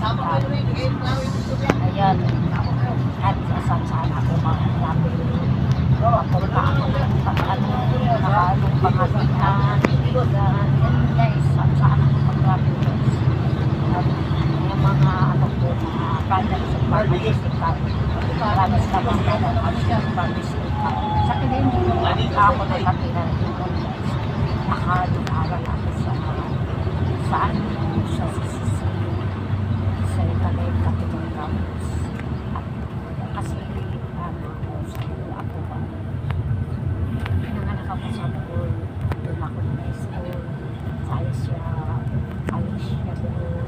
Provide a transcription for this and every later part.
Ayan, at saan sana ako makalapit. Papunta ako ng nakalong pangasingan. Guys, saan ako makalapit. At yung mga ano po, mga products sa pag-isipan. Maraming naman na pag-isipan. Sa kinin, ako nakatira dito. Nakadungaran ako saan sa sisisi. Sa ikalay Capitol Campus. Kasi ano sa ako pa. Pinanganak ako sa school. Doon ako na school. Sa Alicia doon.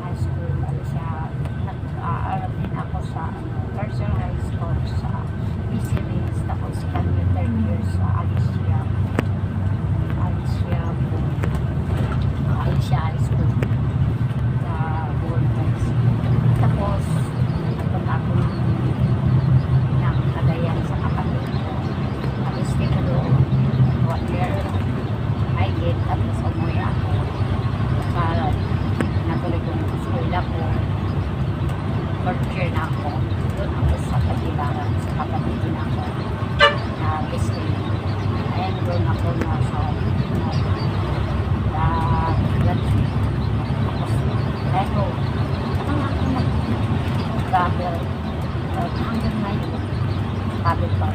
High school. Alicia. Nag-aaral din ako sa tertiary high school sa PCMS. Tapos kami 3 years sa Alicia. Alicia High School. Sa World High School. Tapos, nagpunta ako ng Cagayan sa kapatid ko. Nag-stay ko doon 1 year. I get, tapos umuwi ako. Saka, natuloy ko ng school ako. 4th year na ako. Doon ako sa Kagilaran, sa kapatid ko na ako. Nag-stay. Ayan, doon ako na sa eto, ang ako nag-travel hanggang ngayon, sabi ko,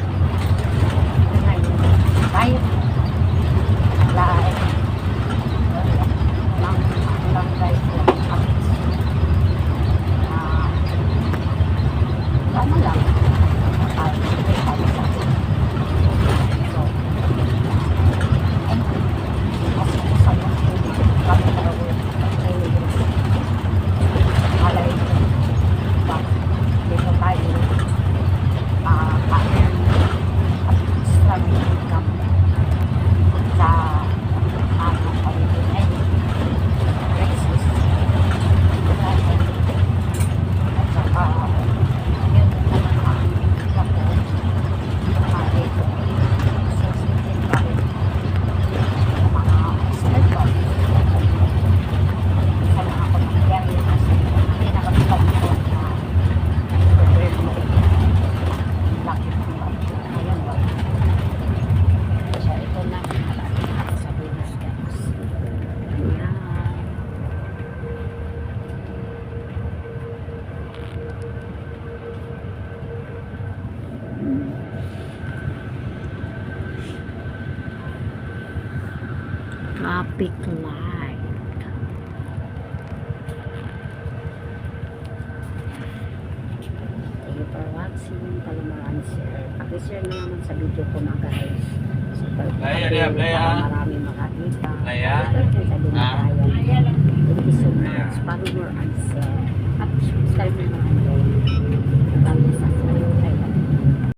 ngayon, kahit lahat, lang guys, lama lang, traffic light. Thank you for watching. Palamaraan share. Pag-share na naman sa video ko mga guys. So, marami makakita. Thank you so much. Follow more and share. At subscribe na naman. Maraming sa